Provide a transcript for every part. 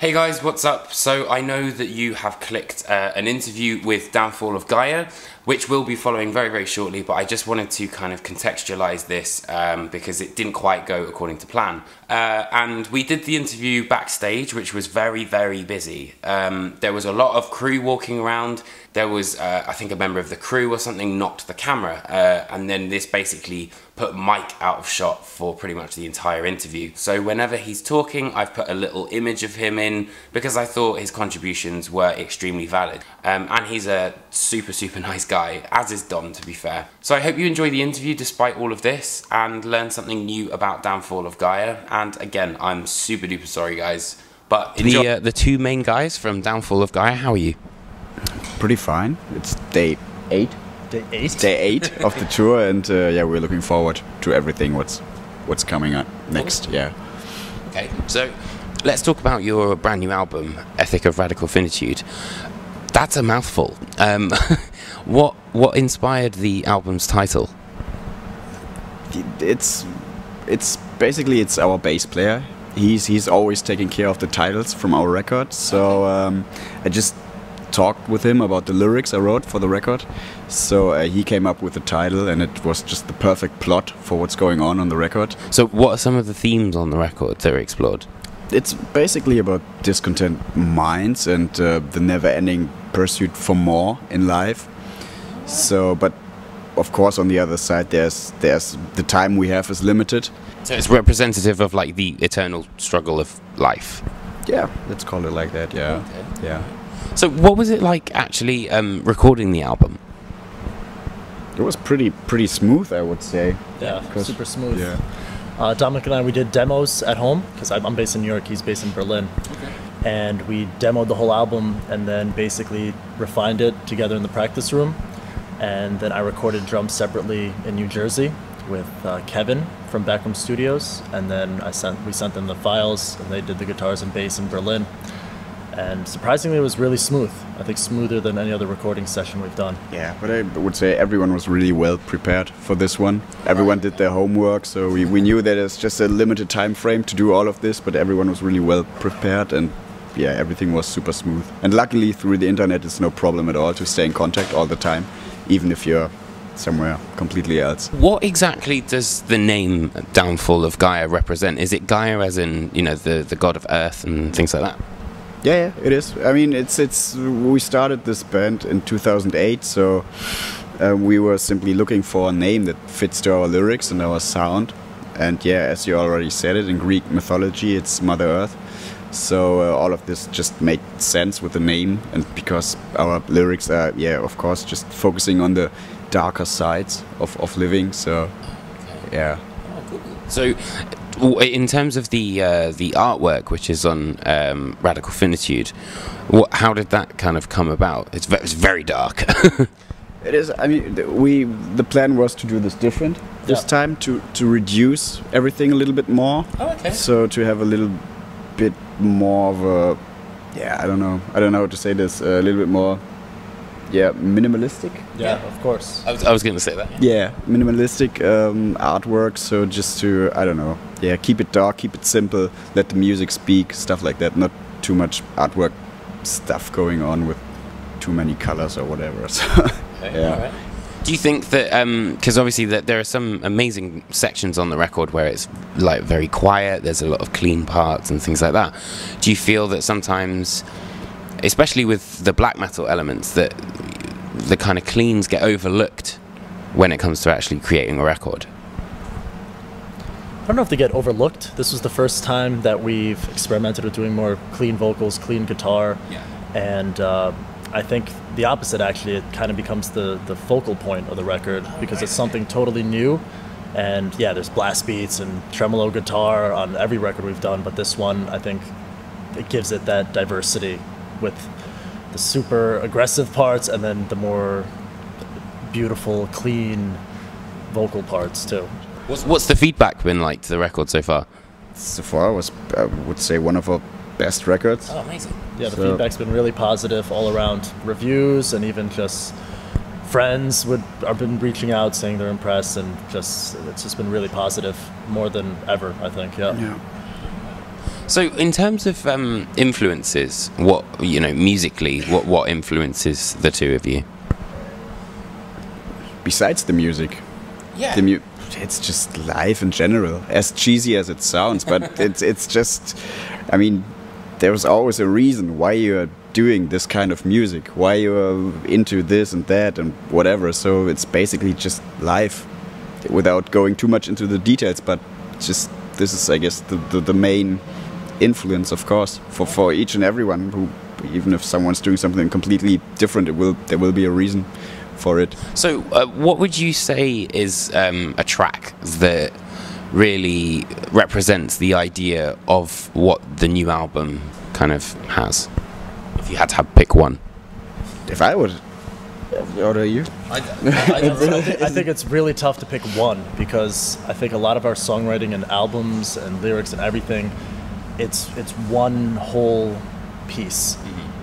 Hey guys, what's up? So I know that you have clicked an interview with Downfall of Gaia, which will be following very, very shortly, but I just wanted to kind of contextualize this because it didn't quite go according to plan. And we did the interview backstage, which was very, very busy. There was a lot of crew walking around. There was, I think, a member of the crew or something knocked the camera, and then this basically put Mike out of shot for pretty much the entire interview. So whenever he's talking, I've put a little image of him in because I thought his contributions were extremely valid. And he's a super, super nice guy, as is Dom, to be fair. So I hope you enjoy the interview despite all of this and learn something new about Downfall of Gaia. And again, I'm super duper sorry, guys. But enjoy. The two main guys from Downfall of Gaia, how are you? Pretty fine. It's day 8. Day 8? Day 8 of the tour, and yeah, we're looking forward to everything what's coming up next. Yeah. Okay, so let's talk about your brand new album, Ethic of Radical Finitude. That's a mouthful. What inspired the album's title? It's basically it's our bass player. He's always taking care of the titles from our record. So I just talked with him about the lyrics I wrote for the record. So he came up with the title, and it was just the perfect plot for what's going on the record. So what are some of the themes on the record that are explored? It's basically about discontent minds and the never-ending pursuit for more in life. So, but of course, on the other side, there's the time we have is limited. So it's representative of like the eternal struggle of life. Yeah, let's call it like that. Yeah, okay. Yeah. So what was it like actually recording the album? It was pretty smooth, I would say. Yeah, super smooth. Yeah. Dominic and I, we did demos at home, because I'm based in New York, he's based in Berlin. Okay. And we demoed the whole album and then basically refined it together in the practice room. And then I recorded drums separately in New Jersey with Kevin from Backroom Studios. And then we sent them the files, and they did the guitars and bass in Berlin. And surprisingly, it was really smooth. I think smoother than any other recording session we've done. Yeah, but I would say everyone was really well prepared for this one. Everyone did their homework, so we knew that it's just a limited time frame to do all of this, but everyone was really well prepared, and yeah, everything was super smooth. And luckily, through the internet, it's no problem at all to stay in contact all the time, even if you're somewhere completely else. What exactly does the name Downfall of Gaia represent? Is it Gaia as in, you know, the god of earth and things like that? Yeah, it is. I mean, we started this band in 2008, so we were simply looking for a name that fits to our lyrics and our sound. And yeah, as you already said it, in Greek mythology, it's Mother Earth. So all of this just made sense with the name, and because our lyrics are, yeah, of course, just focusing on the darker sides of living. So yeah. So, in terms of the artwork, which is on Radical Finitude, how did that kind of come about? It's very dark. It is. I mean, the plan was to do this different this time, to reduce everything a little bit more. Oh, okay. So to have a little bit more of a, yeah, I don't know how to say this, a little bit more, yeah, minimalistic. Yeah, of course. I was going to say that. Yeah, minimalistic artwork. So just to, I don't know, yeah, keep it dark, keep it simple, let the music speak, stuff like that. Not too much artwork stuff going on with too many colors or whatever. So, okay, yeah. All right. Do you think that, because obviously there are some amazing sections on the record where it's like very quiet, there's a lot of clean parts and things like that. Do you feel that sometimes, especially with the black metal elements, that the kind of cleans get overlooked when it comes to actually creating a record? I don't know if they get overlooked. This was the first time that we've experimented with doing more clean vocals, clean guitar. Yeah. And I think the opposite, actually. It kind of becomes the focal point of the record because it's something totally new. And yeah, there's blast beats and tremolo guitar on every record we've done, but this one, I think, it gives it that diversity with the super aggressive parts and then the more beautiful, clean vocal parts too. What's the feedback been like to the record so far? So far, was, I would say, one of our best records. Oh, amazing. Yeah, the feedback's been really positive all around. Reviews and even just friends have been reaching out saying they're impressed, and it's just been really positive, more than ever, I think. Yeah. So, in terms of influences, what musically, what influences the two of you? Besides the music, Yeah. it's just life in general. As cheesy as it sounds, but it's just, I mean, there's always a reason why you're doing this kind of music, why you're into this and that and whatever. So it's basically just life, without going too much into the details. But just this is, I guess, the main influence, of course, for each and everyone. Who, even if someone's doing something completely different, there will be a reason for it. So, what would you say is a track that really represents the idea of what the new album kind of has? If you had to pick one. If I would, or are you? I think it's really tough to pick one, because I think a lot of our songwriting and albums and lyrics and everything, it's one whole piece,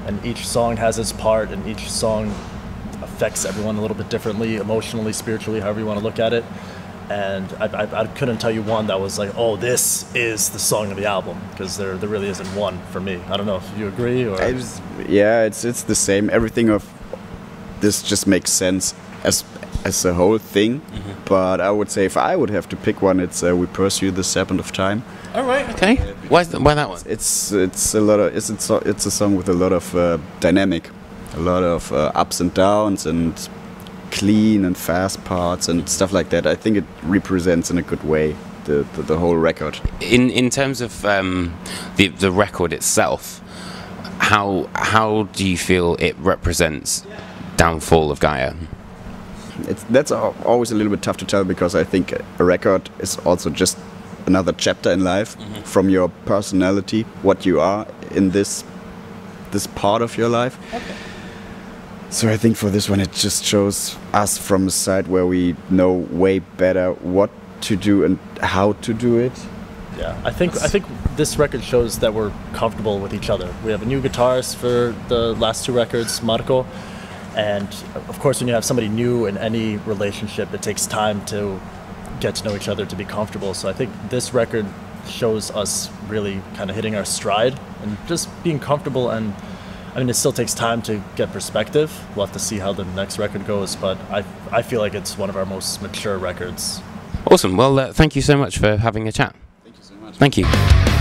and each song has its part, and each song affects everyone a little bit differently, emotionally, spiritually, however you want to look at it. And I couldn't tell you one that was like, oh, this is the song of the album, because there really isn't one for me. I don't know if you agree, or Yeah, it's the same. Everything of this just makes sense as a whole thing. But I would say if I would have to pick one, it's We Pursue the Serpent of Time. All right. Okay. Why that one? It's a song with a lot of dynamic, a lot of ups and downs, and clean and fast parts and stuff like that. I think it represents in a good way the whole record. In terms of the record itself, how do you feel it represents Downfall of Gaia? That's always a little bit tough to tell, because I think a record is also just another chapter in life, from your personality, what you are in this part of your life. Okay. So I think for this one, it just shows us from a side where we know way better what to do and how to do it. Yeah, I think this record shows that we're comfortable with each other. We have a new guitarist for the last two records, Marco, and of course, when you have somebody new in any relationship, it takes time to get to know each other, to be comfortable. So I think this record shows us really kind of hitting our stride and just being comfortable. And I mean, it still takes time to get perspective. We'll have to see how the next record goes, but I feel like it's one of our most mature records. Awesome. Well, thank you so much for having a chat. Thank you so much. Thank you.